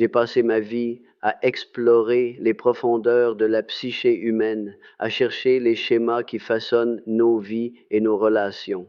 J'ai passé ma vie à explorer les profondeurs de la psyché humaine, à chercher les schémas qui façonnent nos vies et nos relations.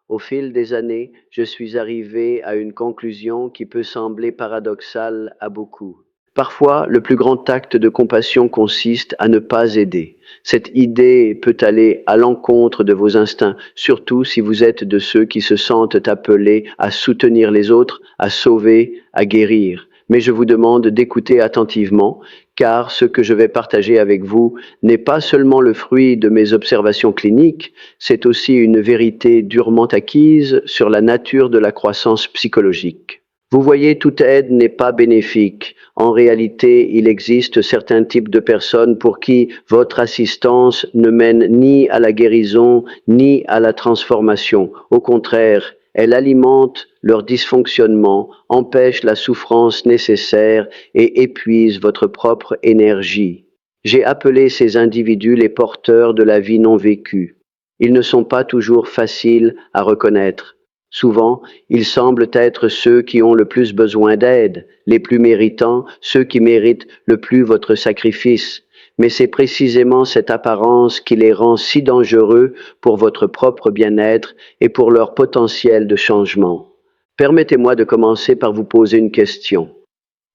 Au fil des années, je suis arrivé à une conclusion qui peut sembler paradoxale à beaucoup. Parfois, le plus grand acte de compassion consiste à ne pas aider. Cette idée peut aller à l'encontre de vos instincts, surtout si vous êtes de ceux qui se sentent appelés à soutenir les autres, à sauver, à guérir. Mais je vous demande d'écouter attentivement, car ce que je vais partager avec vous n'est pas seulement le fruit de mes observations cliniques, c'est aussi une vérité durement acquise sur la nature de la croissance psychologique. Vous voyez, toute aide n'est pas bénéfique. En réalité, il existe certains types de personnes pour qui votre assistance ne mène ni à la guérison, ni à la transformation. Au contraire, elle alimente leur dysfonctionnement, empêche la souffrance nécessaire et épuise votre propre énergie. J'ai appelé ces individus les porteurs de la vie non vécue. Ils ne sont pas toujours faciles à reconnaître. Souvent, ils semblent être ceux qui ont le plus besoin d'aide, les plus méritants, ceux qui méritent le plus votre sacrifice. Mais c'est précisément cette apparence qui les rend si dangereux pour votre propre bien-être et pour leur potentiel de changement. Permettez-moi de commencer par vous poser une question.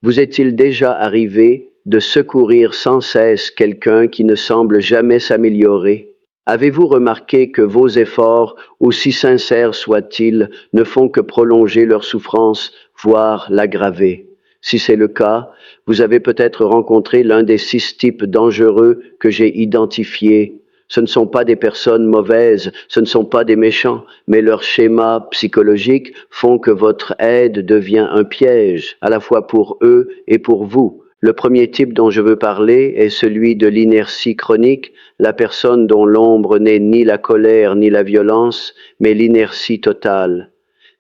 Vous est-il déjà arrivé de secourir sans cesse quelqu'un qui ne semble jamais s'améliorer? Avez-vous remarqué que vos efforts, aussi sincères soient-ils, ne font que prolonger leur souffrance, voire l'aggraver? Si c'est le cas, vous avez peut-être rencontré l'un des 6 types dangereux que j'ai identifiés. Ce ne sont pas des personnes mauvaises, ce ne sont pas des méchants, mais leurs schémas psychologiques font que votre aide devient un piège, à la fois pour eux et pour vous. Le premier type dont je veux parler est celui de l'inertie chronique, la personne dont l'ombre n'est ni la colère ni la violence, mais l'inertie totale.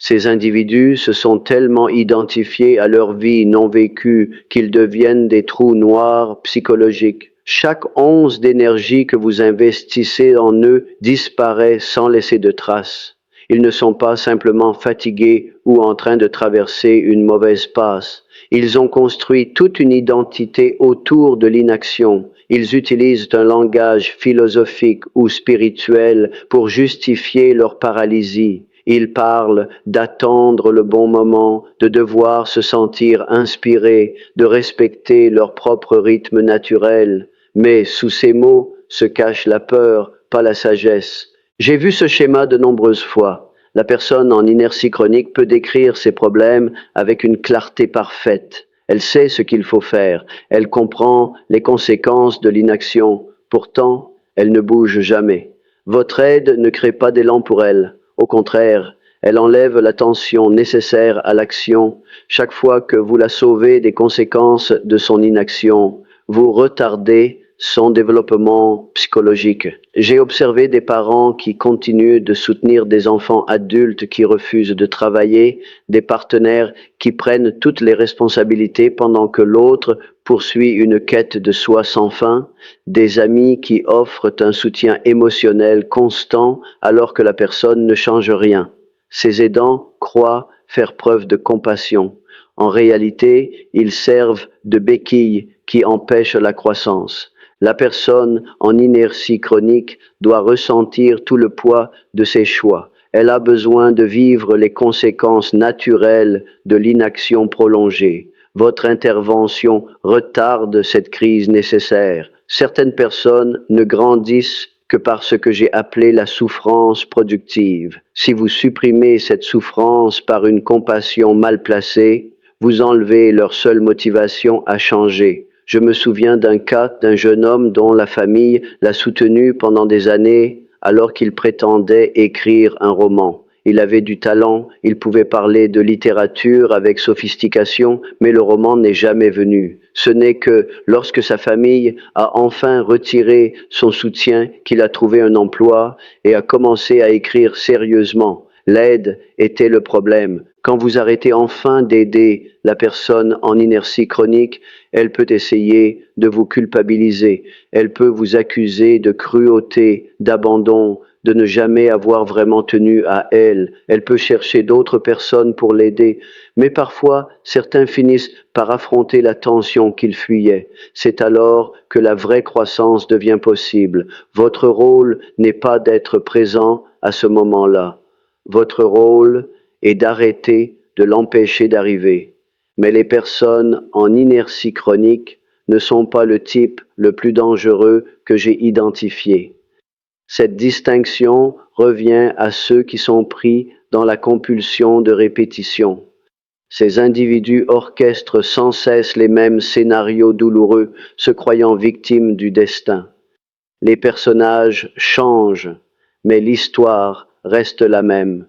Ces individus se sont tellement identifiés à leur vie non vécue qu'ils deviennent des trous noirs psychologiques. Chaque once d'énergie que vous investissez en eux disparaît sans laisser de traces. Ils ne sont pas simplement fatigués ou en train de traverser une mauvaise passe. Ils ont construit toute une identité autour de l'inaction. Ils utilisent un langage philosophique ou spirituel pour justifier leur paralysie. Ils parlent d'attendre le bon moment, de devoir se sentir inspirés, de respecter leur propre rythme naturel. Mais sous ces mots se cache la peur, pas la sagesse. J'ai vu ce schéma de nombreuses fois. La personne en inertie chronique peut décrire ses problèmes avec une clarté parfaite. Elle sait ce qu'il faut faire. Elle comprend les conséquences de l'inaction. Pourtant, elle ne bouge jamais. Votre aide ne crée pas d'élan pour elle. Au contraire, elle enlève la tension nécessaire à l'action. Chaque fois que vous la sauvez des conséquences de son inaction, vous retardez son développement psychologique. J'ai observé des parents qui continuent de soutenir des enfants adultes qui refusent de travailler, des partenaires qui prennent toutes les responsabilités pendant que l'autre poursuit une quête de soi sans fin, des amis qui offrent un soutien émotionnel constant alors que la personne ne change rien. Ces aidants croient faire preuve de compassion. En réalité, ils servent de béquilles qui empêchent la croissance. La personne en inertie chronique doit ressentir tout le poids de ses choix. Elle a besoin de vivre les conséquences naturelles de l'inaction prolongée. Votre intervention retarde cette crise nécessaire. Certaines personnes ne grandissent que par ce que j'ai appelé la souffrance productive. Si vous supprimez cette souffrance par une compassion mal placée, vous enlevez leur seule motivation à changer. Je me souviens d'un cas d'un jeune homme dont la famille l'a soutenu pendant des années alors qu'il prétendait écrire un roman. Il avait du talent, il pouvait parler de littérature avec sophistication, mais le roman n'est jamais venu. Ce n'est que lorsque sa famille a enfin retiré son soutien qu'il a trouvé un emploi et a commencé à écrire sérieusement. L'aide était le problème. Quand vous arrêtez enfin d'aider la personne en inertie chronique, elle peut essayer de vous culpabiliser. Elle peut vous accuser de cruauté, d'abandon, de ne jamais avoir vraiment tenu à elle. Elle peut chercher d'autres personnes pour l'aider, mais parfois certains finissent par affronter la tension qu'ils fuyaient. C'est alors que la vraie croissance devient possible. Votre rôle n'est pas d'être présent à ce moment-là. Votre rôle est d'arrêter de l'empêcher d'arriver. Mais les personnes en inertie chronique ne sont pas le type le plus dangereux que j'ai identifié. Cette distinction revient à ceux qui sont pris dans la compulsion de répétition. Ces individus orchestrent sans cesse les mêmes scénarios douloureux, se croyant victimes du destin. Les personnages changent, mais l'histoire reste la même.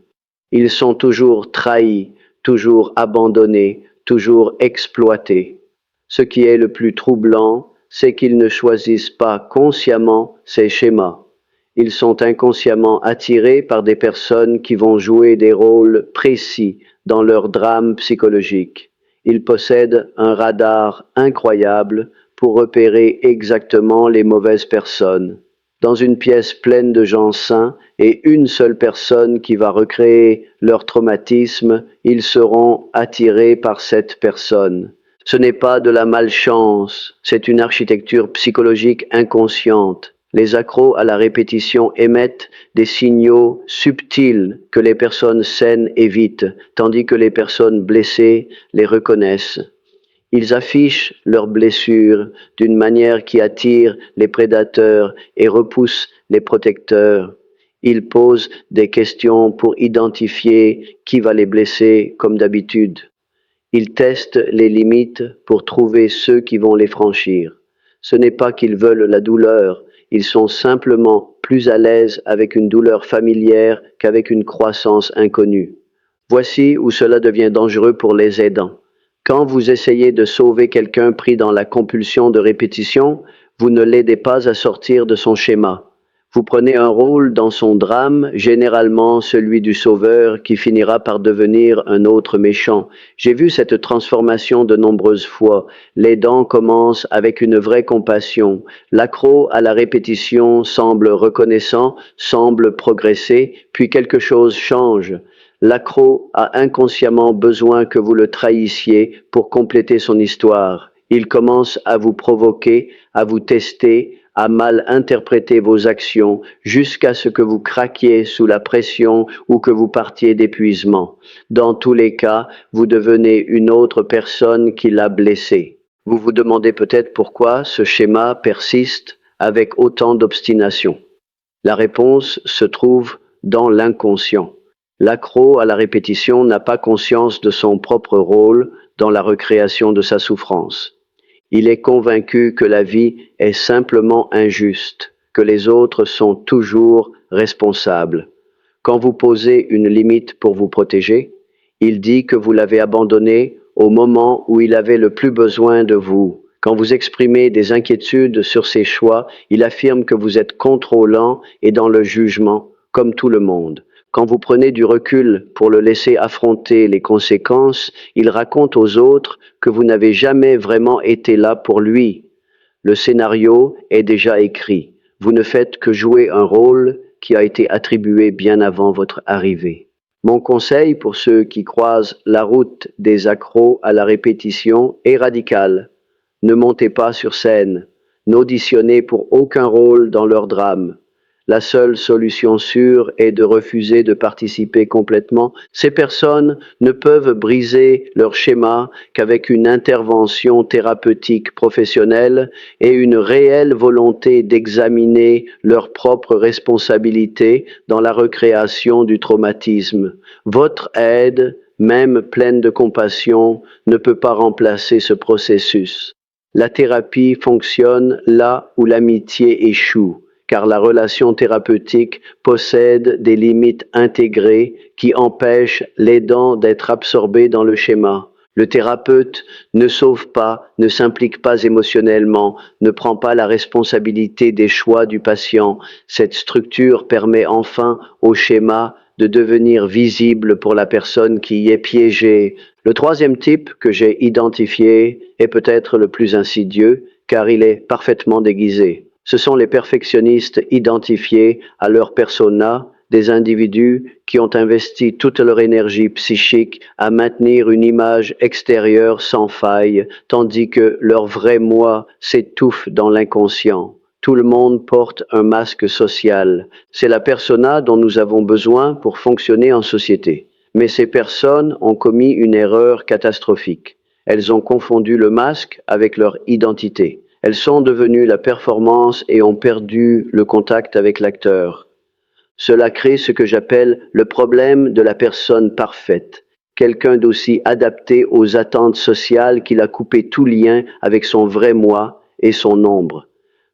Ils sont toujours trahis, toujours abandonnés, toujours exploités. Ce qui est le plus troublant, c'est qu'ils ne choisissent pas consciemment ces schémas. Ils sont inconsciemment attirés par des personnes qui vont jouer des rôles précis dans leur drame psychologique. Ils possèdent un radar incroyable pour repérer exactement les mauvaises personnes. Dans une pièce pleine de gens sains et une seule personne qui va recréer leur traumatisme, ils seront attirés par cette personne. Ce n'est pas de la malchance, c'est une architecture psychologique inconsciente. Les accros à la répétition émettent des signaux subtils que les personnes saines évitent, tandis que les personnes blessées les reconnaissent. Ils affichent leurs blessures d'une manière qui attire les prédateurs et repousse les protecteurs. Ils posent des questions pour identifier qui va les blesser comme d'habitude. Ils testent les limites pour trouver ceux qui vont les franchir. Ce n'est pas qu'ils veulent la douleur, ils sont simplement plus à l'aise avec une douleur familière qu'avec une croissance inconnue. Voici où cela devient dangereux pour les aidants. Quand vous essayez de sauver quelqu'un pris dans la compulsion de répétition, vous ne l'aidez pas à sortir de son schéma. Vous prenez un rôle dans son drame, généralement celui du sauveur qui finira par devenir un autre méchant. J'ai vu cette transformation de nombreuses fois. L'aidant commence avec une vraie compassion. L'accro à la répétition semble reconnaissant, semble progresser, puis quelque chose change. L'accro a inconsciemment besoin que vous le trahissiez pour compléter son histoire. Il commence à vous provoquer, à vous tester, à mal interpréter vos actions jusqu'à ce que vous craquiez sous la pression ou que vous partiez d'épuisement. Dans tous les cas, vous devenez une autre personne qui l'a blessé. Vous vous demandez peut-être pourquoi ce schéma persiste avec autant d'obstination. La réponse se trouve dans l'inconscient. L'accro à la répétition n'a pas conscience de son propre rôle dans la recréation de sa souffrance. Il est convaincu que la vie est simplement injuste, que les autres sont toujours responsables. Quand vous posez une limite pour vous protéger, il dit que vous l'avez abandonné au moment où il avait le plus besoin de vous. Quand vous exprimez des inquiétudes sur ses choix, il affirme que vous êtes contrôlant et dans le jugement, comme tout le monde. Quand vous prenez du recul pour le laisser affronter les conséquences, il raconte aux autres que vous n'avez jamais vraiment été là pour lui. Le scénario est déjà écrit. Vous ne faites que jouer un rôle qui a été attribué bien avant votre arrivée. Mon conseil pour ceux qui croisent la route des accros à la répétition est radical. Ne montez pas sur scène. N'auditionnez pour aucun rôle dans leur drame. La seule solution sûre est de refuser de participer complètement. Ces personnes ne peuvent briser leur schéma qu'avec une intervention thérapeutique professionnelle et une réelle volonté d'examiner leur propre responsabilité dans la recréation du traumatisme. Votre aide, même pleine de compassion, ne peut pas remplacer ce processus. La thérapie fonctionne là où l'amitié échoue, car la relation thérapeutique possède des limites intégrées qui empêchent l'aidant d'être absorbé dans le schéma. Le thérapeute ne sauve pas, ne s'implique pas émotionnellement, ne prend pas la responsabilité des choix du patient. Cette structure permet enfin au schéma de devenir visible pour la personne qui y est piégée. Le troisième type que j'ai identifié est peut-être le plus insidieux, car il est parfaitement déguisé. Ce sont les perfectionnistes identifiés à leur persona, des individus qui ont investi toute leur énergie psychique à maintenir une image extérieure sans faille, tandis que leur vrai moi s'étouffe dans l'inconscient. Tout le monde porte un masque social. C'est la persona dont nous avons besoin pour fonctionner en société. Mais ces personnes ont commis une erreur catastrophique. Elles ont confondu le masque avec leur identité. Elles sont devenues la performance et ont perdu le contact avec l'acteur. Cela crée ce que j'appelle le problème de la personne parfaite, quelqu'un d'aussi adapté aux attentes sociales qu'il a coupé tout lien avec son vrai moi et son ombre.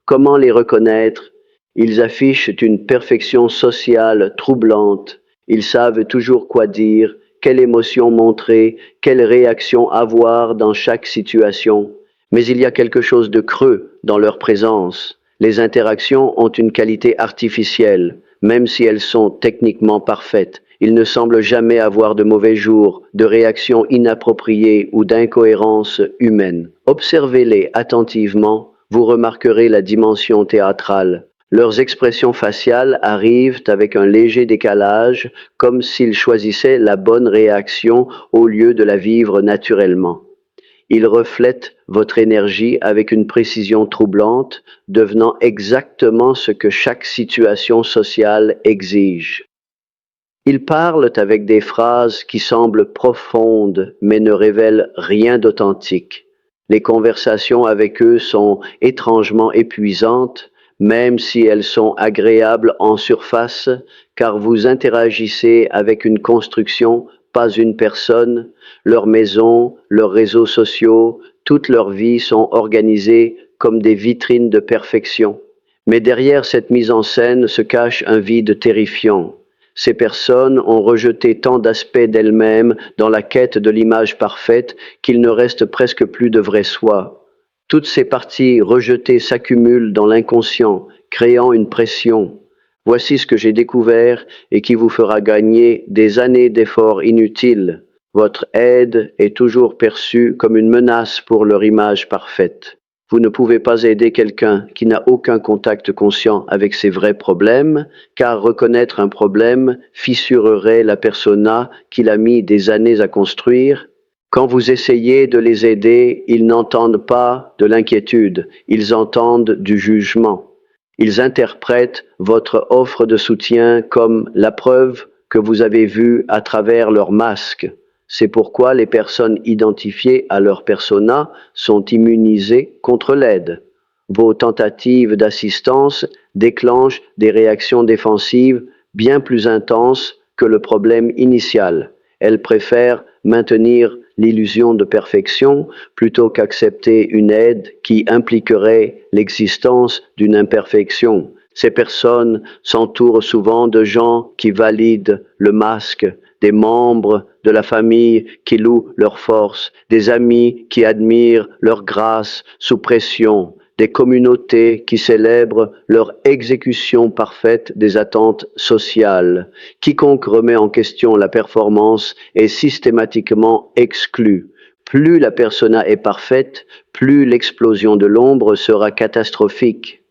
Comment les reconnaître? Ils affichent une perfection sociale troublante. Ils savent toujours quoi dire, quelle émotion montrer, quelle réaction avoir dans chaque situation. Mais il y a quelque chose de creux dans leur présence. Les interactions ont une qualité artificielle, même si elles sont techniquement parfaites. Ils ne semblent jamais avoir de mauvais jours, de réactions inappropriées ou d'incohérences humaines. Observez-les attentivement, vous remarquerez la dimension théâtrale. Leurs expressions faciales arrivent avec un léger décalage, comme s'ils choisissaient la bonne réaction au lieu de la vivre naturellement. Ils reflètent votre énergie avec une précision troublante, devenant exactement ce que chaque situation sociale exige. Ils parlent avec des phrases qui semblent profondes mais ne révèlent rien d'authentique. Les conversations avec eux sont étrangement épuisantes, même si elles sont agréables en surface, car vous interagissez avec une construction, pas une personne. Leur maison, leurs réseaux sociaux, toute leur vie sont organisées comme des vitrines de perfection. Mais derrière cette mise en scène se cache un vide terrifiant. Ces personnes ont rejeté tant d'aspects d'elles-mêmes dans la quête de l'image parfaite qu'il ne reste presque plus de vrai soi. Toutes ces parties rejetées s'accumulent dans l'inconscient, créant une pression. Voici ce que j'ai découvert et qui vous fera gagner des années d'efforts inutiles. Votre aide est toujours perçue comme une menace pour leur image parfaite. Vous ne pouvez pas aider quelqu'un qui n'a aucun contact conscient avec ses vrais problèmes, car reconnaître un problème fissurerait la persona qu'il a mis des années à construire. Quand vous essayez de les aider, ils n'entendent pas de l'inquiétude, ils entendent du jugement. Ils interprètent votre offre de soutien comme la preuve que vous avez vue à travers leur masque. C'est pourquoi les personnes identifiées à leur persona sont immunisées contre l'aide. Vos tentatives d'assistance déclenchent des réactions défensives bien plus intenses que le problème initial. Elles préfèrent maintenir l'illusion de perfection plutôt qu'accepter une aide qui impliquerait l'existence d'une imperfection. Ces personnes s'entourent souvent de gens qui valident le masque, des membres de la famille qui louent leur force, des amis qui admirent leur grâce sous pression, des communautés qui célèbrent leur exécution parfaite des attentes sociales. Quiconque remet en question la performance est systématiquement exclu. Plus la persona est parfaite, plus l'explosion de l'ombre sera catastrophique.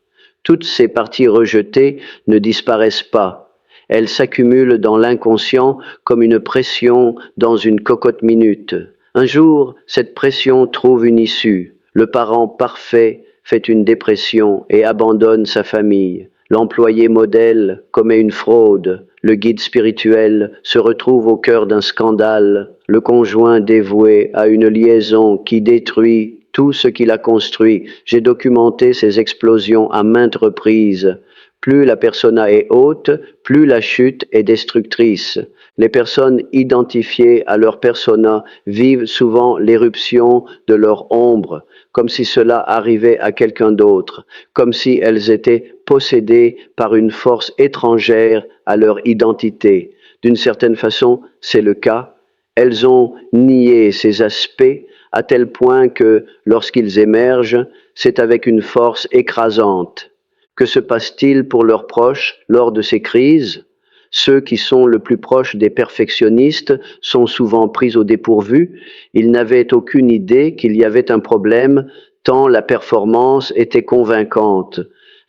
Toutes ces parties rejetées ne disparaissent pas. Elles s'accumulent dans l'inconscient comme une pression dans une cocotte minute. Un jour, cette pression trouve une issue. Le parent parfait fait une dépression et abandonne sa famille. L'employé modèle commet une fraude. Le guide spirituel se retrouve au cœur d'un scandale. Le conjoint dévoué a une liaison qui détruit tout ce qu'il a construit. J'ai documenté ces explosions à maintes reprises. Plus la persona est haute, plus la chute est destructrice. Les personnes identifiées à leur persona vivent souvent l'éruption de leur ombre, comme si cela arrivait à quelqu'un d'autre, comme si elles étaient possédées par une force étrangère à leur identité. D'une certaine façon, c'est le cas. Elles ont nié ces aspects à tel point que, lorsqu'ils émergent, c'est avec une force écrasante. Que se passe-t-il pour leurs proches lors de ces crises? Ceux qui sont le plus proches des perfectionnistes sont souvent pris au dépourvu. Ils n'avaient aucune idée qu'il y avait un problème, tant la performance était convaincante.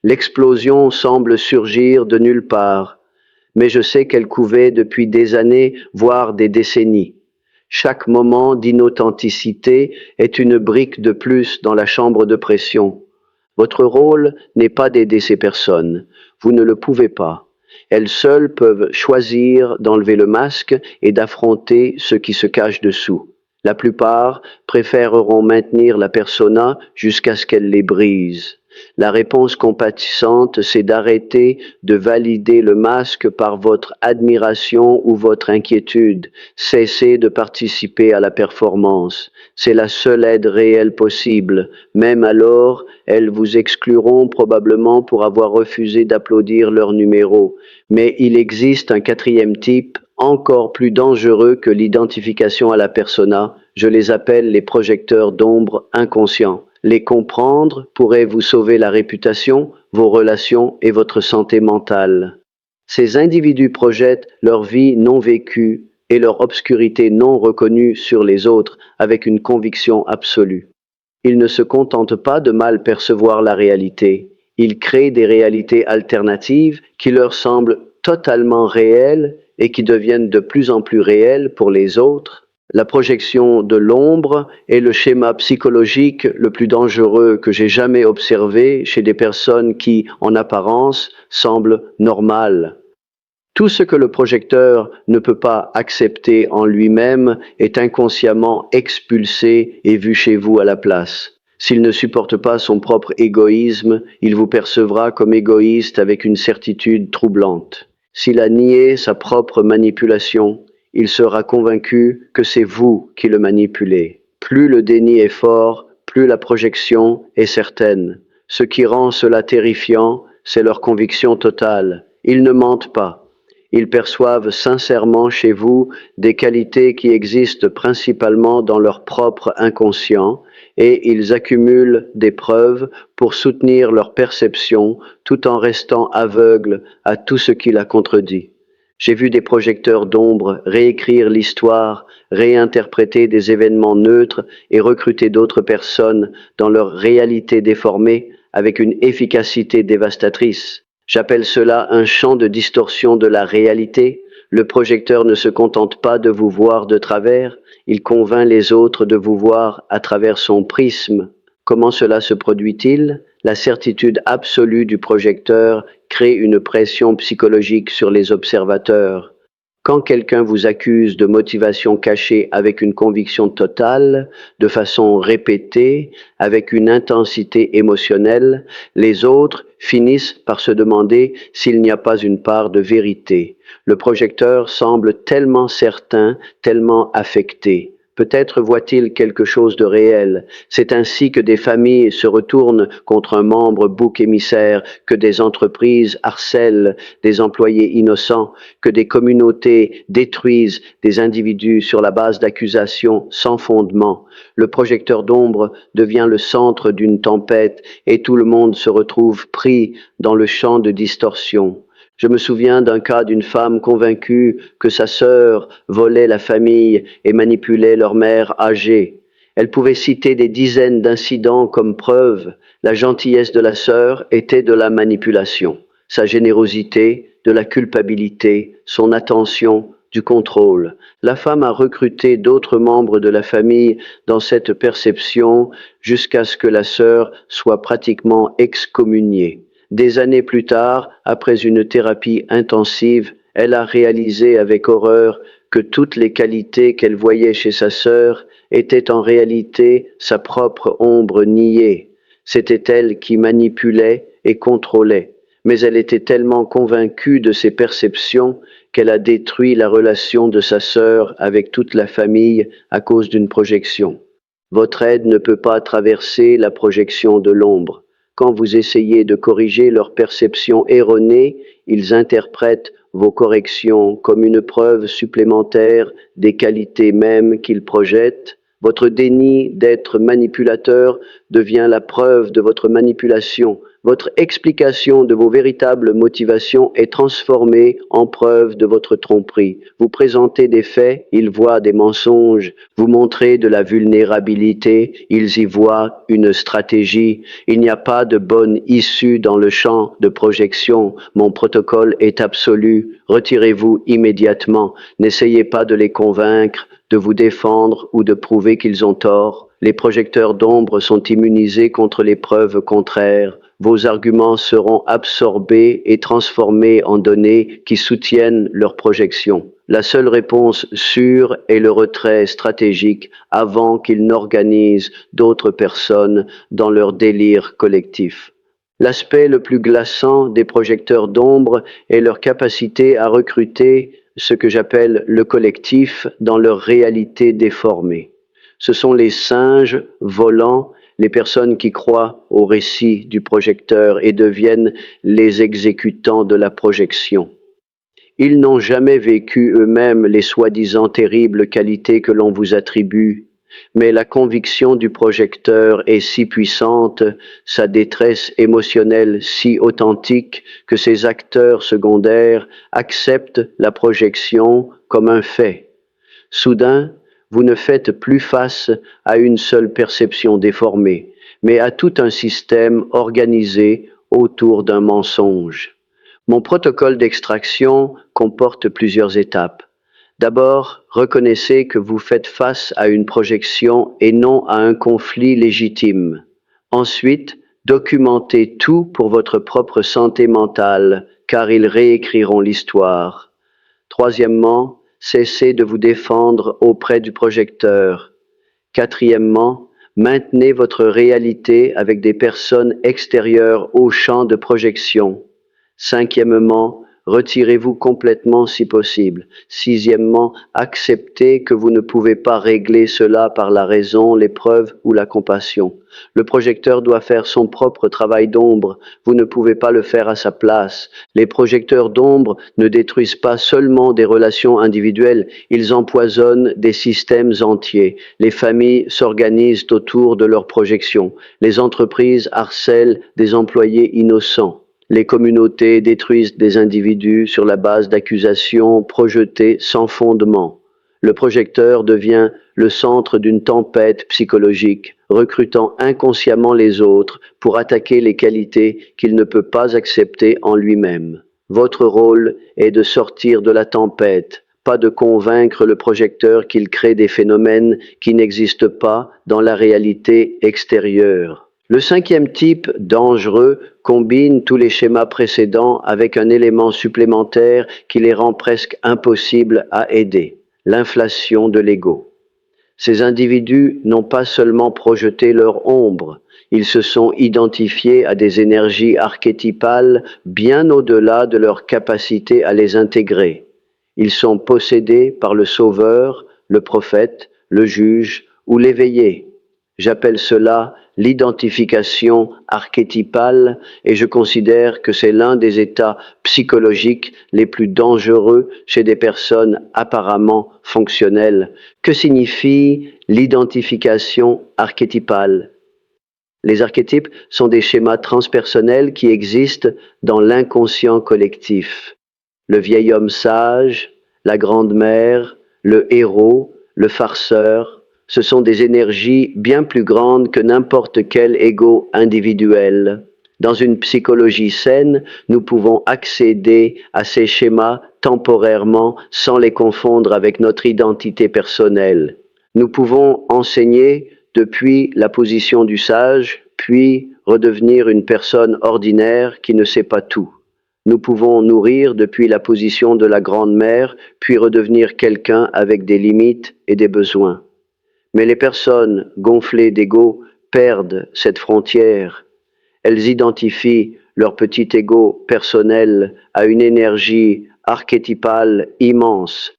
L'explosion semble surgir de nulle part, mais je sais qu'elle couvait depuis des années, voire des décennies. Chaque moment d'inauthenticité est une brique de plus dans la chambre de pression. Votre rôle n'est pas d'aider ces personnes. Vous ne le pouvez pas. Elles seules peuvent choisir d'enlever le masque et d'affronter ce qui se cache dessous. La plupart préféreront maintenir la persona jusqu'à ce qu'elle les brise. La réponse compatissante, c'est d'arrêter de valider le masque par votre admiration ou votre inquiétude. Cessez de participer à la performance. C'est la seule aide réelle possible. Même alors, elles vous excluront probablement pour avoir refusé d'applaudir leur numéro. Mais il existe un quatrième type, encore plus dangereux que l'identification à la persona. Je les appelle les projecteurs d'ombre inconscients. Les comprendre pourrait vous sauver la réputation, vos relations et votre santé mentale. Ces individus projettent leur vie non vécue et leur obscurité non reconnue sur les autres avec une conviction absolue. Ils ne se contentent pas de mal percevoir la réalité, ils créent des réalités alternatives qui leur semblent totalement réelles et qui deviennent de plus en plus réelles pour les autres. La projection de l'ombre est le schéma psychologique le plus dangereux que j'ai jamais observé chez des personnes qui, en apparence, semblent normales. Tout ce que le projecteur ne peut pas accepter en lui-même est inconsciemment expulsé et vu chez vous à la place. S'il ne supporte pas son propre égoïsme, il vous percevra comme égoïste avec une certitude troublante. S'il a nié sa propre manipulation, il sera convaincu que c'est vous qui le manipulez. Plus le déni est fort, plus la projection est certaine. Ce qui rend cela terrifiant, c'est leur conviction totale. Ils ne mentent pas. Ils perçoivent sincèrement chez vous des qualités qui existent principalement dans leur propre inconscient et ils accumulent des preuves pour soutenir leur perception tout en restant aveugles à tout ce qui la contredit. J'ai vu des projecteurs d'ombre réécrire l'histoire, réinterpréter des événements neutres et recruter d'autres personnes dans leur réalité déformée avec une efficacité dévastatrice. J'appelle cela un champ de distorsion de la réalité. Le projecteur ne se contente pas de vous voir de travers, il convainc les autres de vous voir à travers son prisme. Comment cela se produit-il? La certitude absolue du projecteur crée une pression psychologique sur les observateurs. Quand quelqu'un vous accuse de motivation cachée avec une conviction totale, de façon répétée, avec une intensité émotionnelle, les autres finissent par se demander s'il n'y a pas une part de vérité. Le projecteur semble tellement certain, tellement affecté. Peut-être voit-il quelque chose de réel. C'est ainsi que des familles se retournent contre un membre bouc émissaire, que des entreprises harcèlent des employés innocents, que des communautés détruisent des individus sur la base d'accusations sans fondement. Le projecteur d'ombre devient le centre d'une tempête et tout le monde se retrouve pris dans le champ de distorsion. Je me souviens d'un cas d'une femme convaincue que sa sœur volait la famille et manipulait leur mère âgée. Elle pouvait citer des dizaines d'incidents comme preuve. La gentillesse de la sœur était de la manipulation, sa générosité de la culpabilité, son attention du contrôle. La femme a recruté d'autres membres de la famille dans cette perception jusqu'à ce que la sœur soit pratiquement excommuniée. Des années plus tard, après une thérapie intensive, elle a réalisé avec horreur que toutes les qualités qu'elle voyait chez sa sœur étaient en réalité sa propre ombre niée. C'était elle qui manipulait et contrôlait, mais elle était tellement convaincue de ses perceptions qu'elle a détruit la relation de sa sœur avec toute la famille à cause d'une projection. Votre aide ne peut pas traverser la projection de l'ombre. Quand vous essayez de corriger leur perception erronée, ils interprètent vos corrections comme une preuve supplémentaire des qualités mêmes qu'ils projettent. Votre déni d'être manipulateur devient la preuve de votre manipulation. Votre explication de vos véritables motivations est transformée en preuve de votre tromperie. Vous présentez des faits, ils voient des mensonges. Vous montrez de la vulnérabilité, ils y voient une stratégie. Il n'y a pas de bonne issue dans le champ de projection. Mon protocole est absolu. Retirez-vous immédiatement. N'essayez pas de les convaincre, de vous défendre ou de prouver qu'ils ont tort. Les projecteurs d'ombre sont immunisés contre les preuves contraires. Vos arguments seront absorbés et transformés en données qui soutiennent leur projection. La seule réponse sûre est le retrait stratégique avant qu'ils n'organisent d'autres personnes dans leur délire collectif. L'aspect le plus glaçant des projecteurs d'ombre est leur capacité à recruter ce que j'appelle le collectif dans leur réalité déformée. Ce sont les singes volants, les personnes qui croient au récit du projecteur et deviennent les exécutants de la projection. Ils n'ont jamais vécu eux-mêmes les soi-disant terribles qualités que l'on vous attribue, mais la conviction du projecteur est si puissante, sa détresse émotionnelle si authentique que ses acteurs secondaires acceptent la projection comme un fait. Soudain, vous ne faites plus face à une seule perception déformée, mais à tout un système organisé autour d'un mensonge. Mon protocole d'extraction comporte plusieurs étapes. D'abord, reconnaissez que vous faites face à une projection et non à un conflit légitime. Ensuite, documentez tout pour votre propre santé mentale, car ils réécriront l'histoire. Troisièmement, cessez de vous défendre auprès du projecteur. Quatrièmement, maintenez votre réalité avec des personnes extérieures au champ de projection. Cinquièmement, retirez-vous complètement si possible. Sixièmement, acceptez que vous ne pouvez pas régler cela par la raison, les preuves ou la compassion. Le projecteur doit faire son propre travail d'ombre. Vous ne pouvez pas le faire à sa place. Les projecteurs d'ombre ne détruisent pas seulement des relations individuelles, ils empoisonnent des systèmes entiers. Les familles s'organisent autour de leurs projections. Les entreprises harcèlent des employés innocents. Les communautés détruisent des individus sur la base d'accusations projetées sans fondement. Le projecteur devient le centre d'une tempête psychologique, recrutant inconsciemment les autres pour attaquer les qualités qu'il ne peut pas accepter en lui-même. Votre rôle est de sortir de la tempête, pas de convaincre le projecteur qu'il crée des phénomènes qui n'existent pas dans la réalité extérieure. Le cinquième type, dangereux, combine tous les schémas précédents avec un élément supplémentaire qui les rend presque impossibles à aider, l'inflation de l'ego. Ces individus n'ont pas seulement projeté leur ombre, ils se sont identifiés à des énergies archétypales bien au-delà de leur capacité à les intégrer. Ils sont possédés par le sauveur, le prophète, le juge ou l'éveillé. J'appelle cela l'identification archétypale et je considère que c'est l'un des états psychologiques les plus dangereux chez des personnes apparemment fonctionnelles. Que signifie l'identification archétypale? Les archétypes sont des schémas transpersonnels qui existent dans l'inconscient collectif. Le vieil homme sage, la grande-mère, le héros, le farceur, ce sont des énergies bien plus grandes que n'importe quel ego individuel. Dans une psychologie saine, nous pouvons accéder à ces schémas temporairement sans les confondre avec notre identité personnelle. Nous pouvons enseigner depuis la position du sage, puis redevenir une personne ordinaire qui ne sait pas tout. Nous pouvons nourrir depuis la position de la grande-mère, puis redevenir quelqu'un avec des limites et des besoins. Mais les personnes gonflées d'ego perdent cette frontière. Elles identifient leur petit ego personnel à une énergie archétypale immense.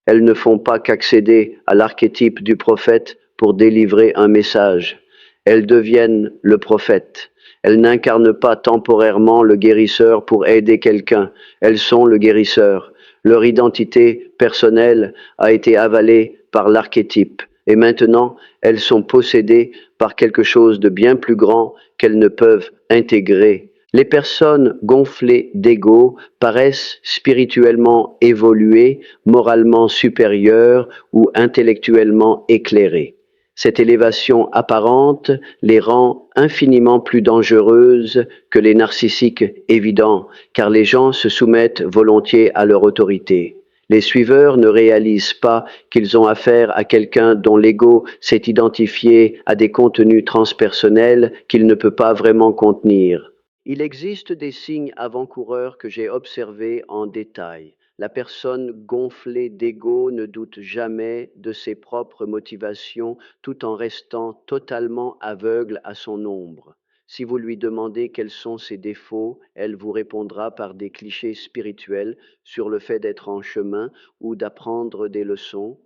Elles ne font pas qu'accéder à l'archétype du prophète pour délivrer un message. Elles deviennent le prophète. Elles n'incarnent pas temporairement le guérisseur pour aider quelqu'un. Elles sont le guérisseur. Leur identité personnelle a été avalée par l'archétype. et maintenant elles sont possédées par quelque chose de bien plus grand qu'elles ne peuvent intégrer. Les personnes gonflées d'ego paraissent spirituellement évoluées, moralement supérieures ou intellectuellement éclairées. Cette élévation apparente les rend infiniment plus dangereuses que les narcissiques évidents, car les gens se soumettent volontiers à leur autorité. Les suiveurs ne réalisent pas qu'ils ont affaire à quelqu'un dont l'ego s'est identifié à des contenus transpersonnels qu'il ne peut pas vraiment contenir. Il existe des signes avant-coureurs que j'ai observés en détail. La personne gonflée d'ego ne doute jamais de ses propres motivations tout en restant totalement aveugle à son ombre. Si vous lui demandez quels sont ses défauts, elle vous répondra par des clichés spirituels sur le fait d'être en chemin ou d'apprendre des leçons,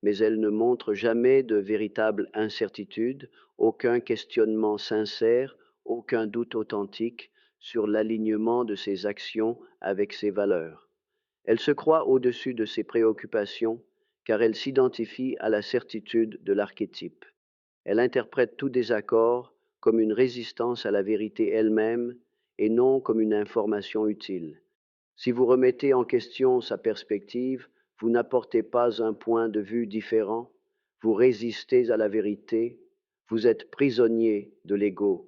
mais elle ne montre jamais de véritable incertitude, aucun questionnement sincère, aucun doute authentique sur l'alignement de ses actions avec ses valeurs. Elle se croit au-dessus de ses préoccupations car elle s'identifie à la certitude de l'archétype. Elle interprète tout désaccord comme une résistance à la vérité elle-même et non comme une information utile. Si vous remettez en question sa perspective, vous n'apportez pas un point de vue différent, vous résistez à la vérité, vous êtes prisonnier de l'ego,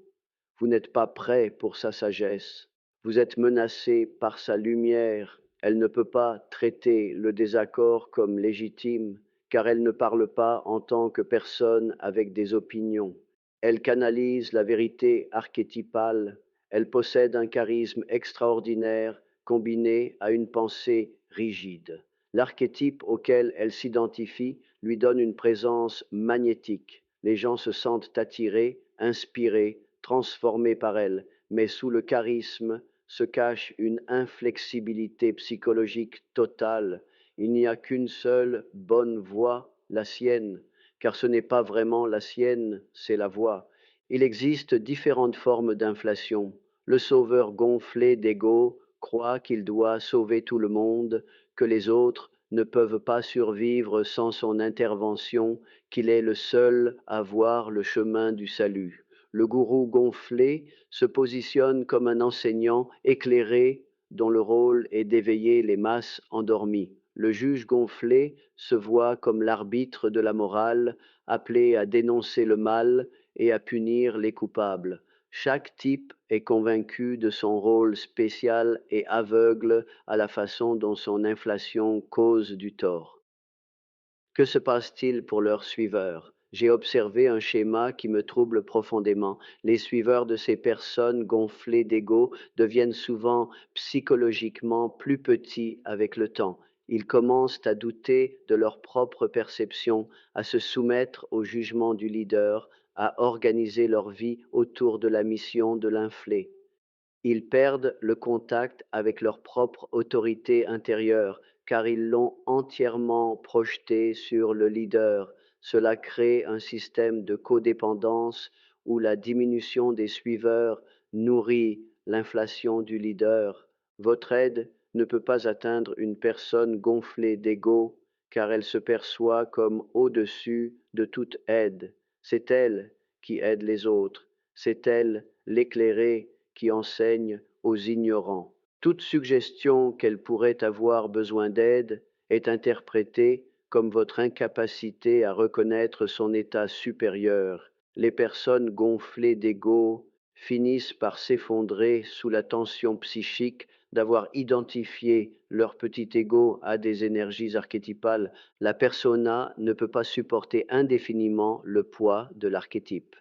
vous n'êtes pas prêt pour sa sagesse, vous êtes menacé par sa lumière, elle ne peut pas traiter le désaccord comme légitime, car elle ne parle pas en tant que personne avec des opinions. Elle canalise la vérité archétypale, elle possède un charisme extraordinaire combiné à une pensée rigide. L'archétype auquel elle s'identifie lui donne une présence magnétique. Les gens se sentent attirés, inspirés, transformés par elle, mais sous le charisme se cache une inflexibilité psychologique totale. Il n'y a qu'une seule bonne voie, la sienne, car ce n'est pas vraiment la sienne, c'est la voie. Il existe différentes formes d'inflation. Le sauveur gonflé d'ego croit qu'il doit sauver tout le monde, que les autres ne peuvent pas survivre sans son intervention, qu'il est le seul à voir le chemin du salut. Le gourou gonflé se positionne comme un enseignant éclairé dont le rôle est d'éveiller les masses endormies. Le juge gonflé se voit comme l'arbitre de la morale, appelé à dénoncer le mal et à punir les coupables. Chaque type est convaincu de son rôle spécial et aveugle à la façon dont son inflation cause du tort. Que se passe-t-il pour leurs suiveurs? J'ai observé un schéma qui me trouble profondément. Les suiveurs de ces personnes gonflées d'ego deviennent souvent psychologiquement plus petits avec le temps. Ils commencent à douter de leur propre perception, à se soumettre au jugement du leader, à organiser leur vie autour de la mission de l'inflé. Ils perdent le contact avec leur propre autorité intérieure, car ils l'ont entièrement projeté sur le leader. Cela crée un système de codépendance où la diminution des suiveurs nourrit l'inflation du leader. Votre aide ne peut pas atteindre une personne gonflée d'ego, car elle se perçoit comme au-dessus de toute aide. C'est elle qui aide les autres. C'est elle l'éclairée qui enseigne aux ignorants. Toute suggestion qu'elle pourrait avoir besoin d'aide est interprétée comme votre incapacité à reconnaître son état supérieur. Les personnes gonflées d'ego finissent par s'effondrer sous la tension psychique d'avoir identifié leur petit ego à des énergies archétypales. La persona ne peut pas supporter indéfiniment le poids de l'archétype,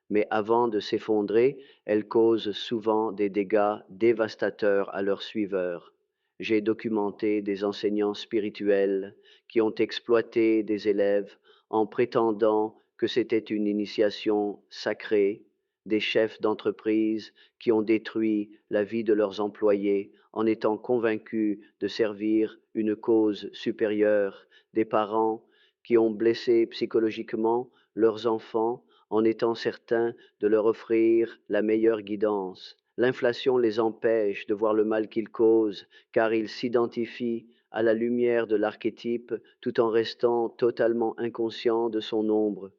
mais avant de s'effondrer, elle cause souvent des dégâts dévastateurs à leurs suiveurs. J'ai documenté des enseignants spirituels qui ont exploité des élèves en prétendant que c'était une initiation sacrée, des chefs d'entreprise qui ont détruit la vie de leurs employés en étant convaincus de servir une cause supérieure, des parents qui ont blessé psychologiquement leurs enfants en étant certains de leur offrir la meilleure guidance. L'inflation les empêche de voir le mal qu'ils causent, car ils s'identifient à la lumière de l'archétype tout en restant totalement inconscient de son ombre.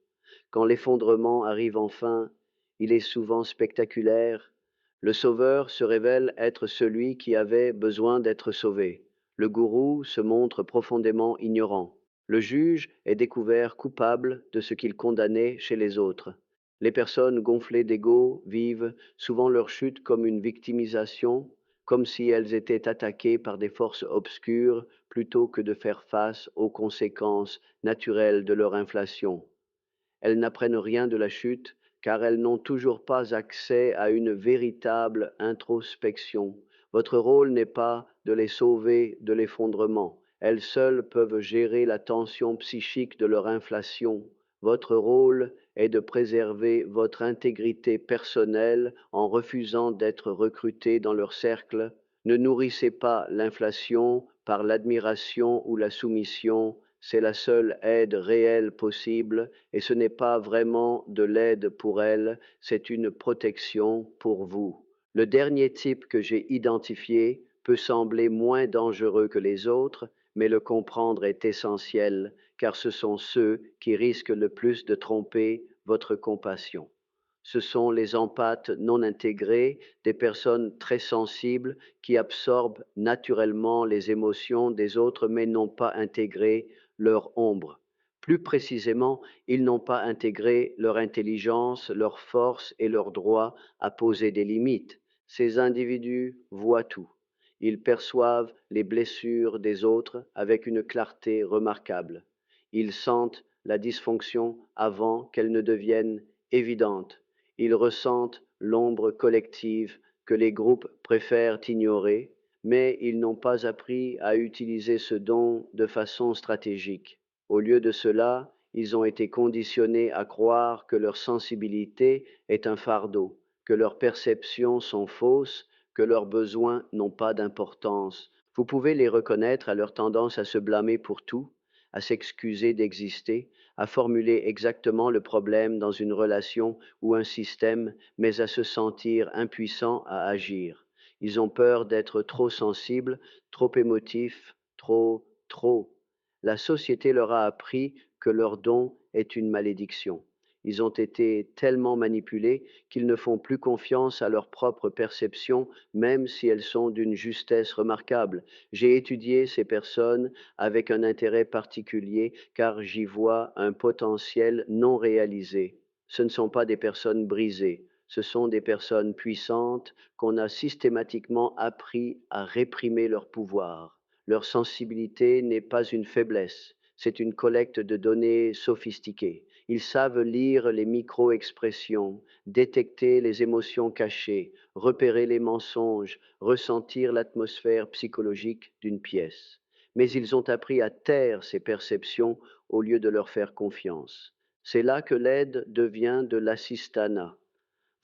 Quand l'effondrement arrive enfin, il est souvent spectaculaire. Le sauveur se révèle être celui qui avait besoin d'être sauvé. Le gourou se montre profondément ignorant. Le juge est découvert coupable de ce qu'il condamnait chez les autres. Les personnes gonflées d'ego vivent souvent leur chute comme une victimisation, comme si elles étaient attaquées par des forces obscures plutôt que de faire face aux conséquences naturelles de leur inflation. Elles n'apprennent rien de la chute, car elles n'ont toujours pas accès à une véritable introspection. Votre rôle n'est pas de les sauver de l'effondrement. Elles seules peuvent gérer la tension psychique de leur inflation. Votre rôle est de préserver votre intégrité personnelle en refusant d'être recruté dans leur cercle. Ne nourrissez pas l'inflation par l'admiration ou la soumission, c'est la seule aide réelle possible et ce n'est pas vraiment de l'aide pour elle, c'est une protection pour vous. Le dernier type que j'ai identifié peut sembler moins dangereux que les autres, mais le comprendre est essentiel, car ce sont ceux qui risquent le plus de tromper votre compassion. Ce sont les empathes non intégrés, des personnes très sensibles qui absorbent naturellement les émotions des autres mais n'ont pas intégré leur ombre. Plus précisément, ils n'ont pas intégré leur intelligence, leur force et leur droit à poser des limites. Ces individus voient tout. Ils perçoivent les blessures des autres avec une clarté remarquable. Ils sentent la dysfonction avant qu'elle ne devienne évidente. Ils ressentent l'ombre collective que les groupes préfèrent ignorer, mais ils n'ont pas appris à utiliser ce don de façon stratégique. Au lieu de cela, ils ont été conditionnés à croire que leur sensibilité est un fardeau, que leurs perceptions sont fausses, que leurs besoins n'ont pas d'importance. Vous pouvez les reconnaître à leur tendance à se blâmer pour tout, à s'excuser d'exister, à formuler exactement le problème dans une relation ou un système, mais à se sentir impuissants à agir. Ils ont peur d'être trop sensibles, trop émotifs, trop. La société leur a appris que leur don est une malédiction. Ils ont été tellement manipulés qu'ils ne font plus confiance à leurs propres perceptions, même si elles sont d'une justesse remarquable. J'ai étudié ces personnes avec un intérêt particulier car j'y vois un potentiel non réalisé. Ce ne sont pas des personnes brisées, ce sont des personnes puissantes qu'on a systématiquement appris à réprimer leur pouvoir. Leur sensibilité n'est pas une faiblesse, c'est une collecte de données sophistiquées. Ils savent lire les micro-expressions, détecter les émotions cachées, repérer les mensonges, ressentir l'atmosphère psychologique d'une pièce. Mais ils ont appris à taire ces perceptions au lieu de leur faire confiance. C'est là que l'aide devient de l'assistanat.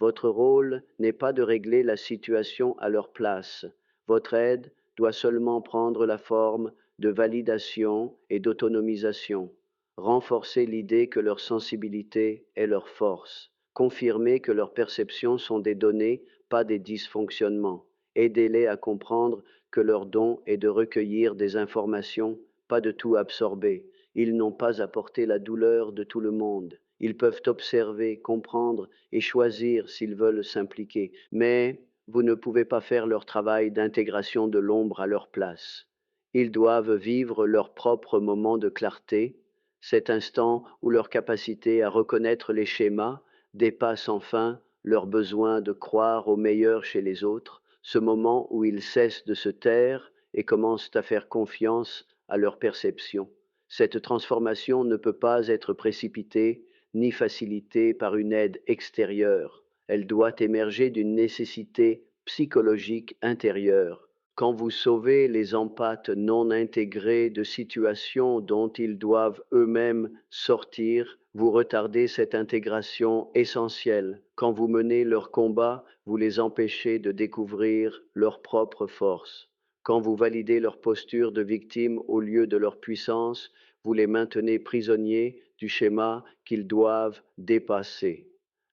Votre rôle n'est pas de régler la situation à leur place. Votre aide doit seulement prendre la forme de validation et d'autonomisation. Renforcer l'idée que leur sensibilité est leur force. Confirmer que leurs perceptions sont des données, pas des dysfonctionnements. Aidez-les à comprendre que leur don est de recueillir des informations, pas de tout absorber. Ils n'ont pas à porter la douleur de tout le monde. Ils peuvent observer, comprendre et choisir s'ils veulent s'impliquer, mais vous ne pouvez pas faire leur travail d'intégration de l'ombre à leur place. Ils doivent vivre leur propre moment de clarté, cet instant où leur capacité à reconnaître les schémas dépasse enfin leur besoin de croire au meilleur chez les autres, ce moment où ils cessent de se taire et commencent à faire confiance à leur perception. Cette transformation ne peut pas être précipitée ni facilitée par une aide extérieure. Elle doit émerger d'une nécessité psychologique intérieure. Quand vous sauvez les empathes non intégrés de situations dont ils doivent eux-mêmes sortir, vous retardez cette intégration essentielle. Quand vous menez leur combat, vous les empêchez de découvrir leur propre force. Quand vous validez leur posture de victime au lieu de leur puissance, vous les maintenez prisonniers du schéma qu'ils doivent dépasser.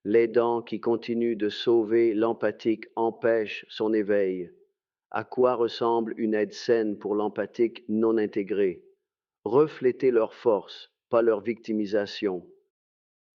L'aidant qui continue de sauver l'empathique empêche son éveil. À quoi ressemble une aide saine pour l'empathique non intégré? Reflétez leurs forces, pas leur victimisation.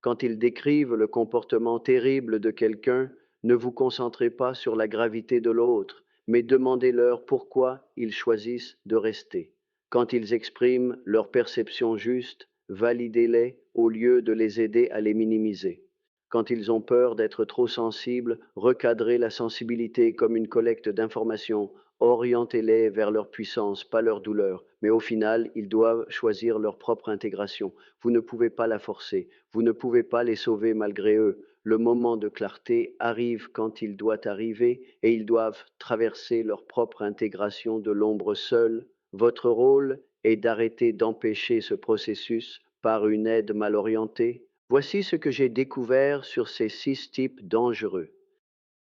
Quand ils décrivent le comportement terrible de quelqu'un, ne vous concentrez pas sur la gravité de l'autre, mais demandez-leur pourquoi ils choisissent de rester. Quand ils expriment leur perception juste, validez-les au lieu de les aider à les minimiser. Quand ils ont peur d'être trop sensibles, recadrez la sensibilité comme une collecte d'informations, orientez-les vers leur puissance, pas leur douleur, mais au final, ils doivent choisir leur propre intégration. Vous ne pouvez pas la forcer, vous ne pouvez pas les sauver malgré eux. Le moment de clarté arrive quand il doit arriver et ils doivent traverser leur propre intégration de l'ombre seuls. Votre rôle est d'arrêter d'empêcher ce processus par une aide mal orientée. Voici ce que j'ai découvert sur ces 6 types dangereux.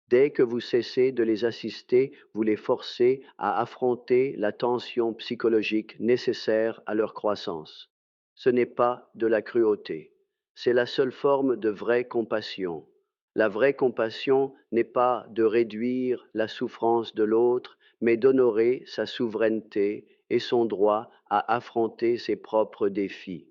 Dès que vous cessez de les assister, vous les forcez à affronter la tension psychologique nécessaire à leur croissance. Ce n'est pas de la cruauté, c'est la seule forme de vraie compassion. La vraie compassion n'est pas de réduire la souffrance de l'autre, mais d'honorer sa souveraineté et son droit à affronter ses propres défis.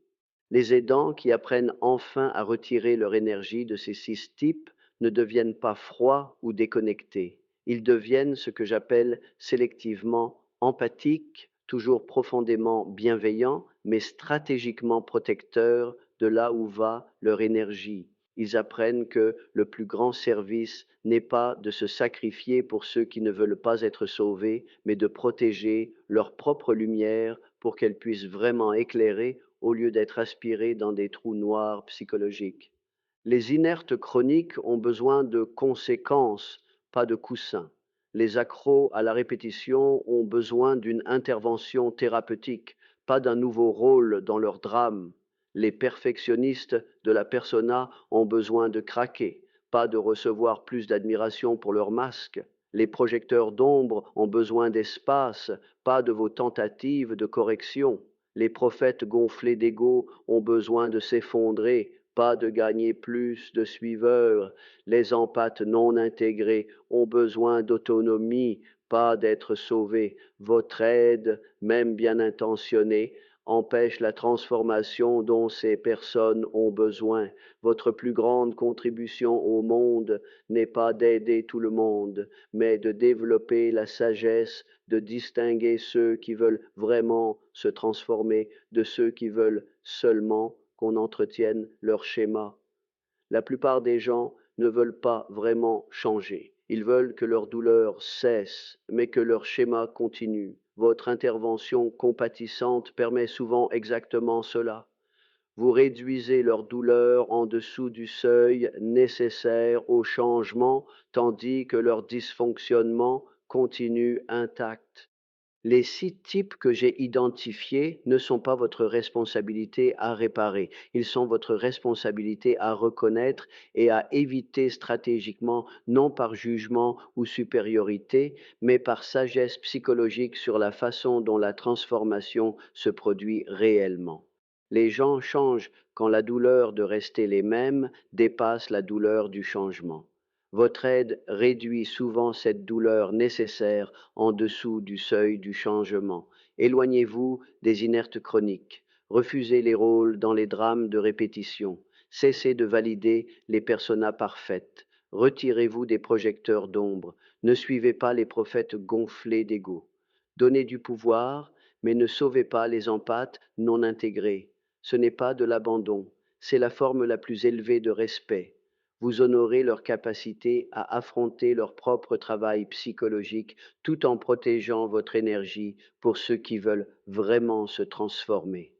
Les aidants qui apprennent enfin à retirer leur énergie de ces 6 types ne deviennent pas froids ou déconnectés. Ils deviennent ce que j'appelle sélectivement empathiques, toujours profondément bienveillants, mais stratégiquement protecteurs de là où va leur énergie. Ils apprennent que le plus grand service n'est pas de se sacrifier pour ceux qui ne veulent pas être sauvés, mais de protéger leur propre lumière pour qu'elle puisse vraiment éclairer au lieu d'être aspirée dans des trous noirs psychologiques. Les inertes chroniques ont besoin de conséquences, pas de coussins. Les accros à la répétition ont besoin d'une intervention thérapeutique, pas d'un nouveau rôle dans leur drame. Les perfectionnistes de la persona ont besoin de craquer, pas de recevoir plus d'admiration pour leur masque. Les projecteurs d'ombre ont besoin d'espace, pas de vos tentatives de correction. Les prophètes gonflés d'ego ont besoin de s'effondrer, pas de gagner plus de suiveurs. Les empathes non intégrés ont besoin d'autonomie, pas d'être sauvés. Votre aide, même bien intentionnée, empêche la transformation dont ces personnes ont besoin. Votre plus grande contribution au monde n'est pas d'aider tout le monde, mais de développer la sagesse de distinguer ceux qui veulent vraiment se transformer de ceux qui veulent seulement qu'on entretienne leur schéma. La plupart des gens ne veulent pas vraiment changer. Ils veulent que leur douleur cesse, mais que leur schéma continue. Votre intervention compatissante permet souvent exactement cela. Vous réduisez leur douleur en dessous du seuil nécessaire au changement, tandis que leur dysfonctionnement continue intact. Les 6 types que j'ai identifiés ne sont pas votre responsabilité à réparer. Ils sont votre responsabilité à reconnaître et à éviter stratégiquement, non par jugement ou supériorité, mais par sagesse psychologique sur la façon dont la transformation se produit réellement. Les gens changent quand la douleur de rester les mêmes dépasse la douleur du changement. Votre aide réduit souvent cette douleur nécessaire en dessous du seuil du changement. Éloignez-vous des inertes chroniques. Refusez les rôles dans les drames de répétition. Cessez de valider les personas parfaites. Retirez-vous des projecteurs d'ombre. Ne suivez pas les prophètes gonflés d'ego. Donnez du pouvoir, mais ne sauvez pas les empathes non intégrés. Ce n'est pas de l'abandon, c'est la forme la plus élevée de respect. Vous honorez leur capacité à affronter leur propre travail psychologique tout en protégeant votre énergie pour ceux qui veulent vraiment se transformer.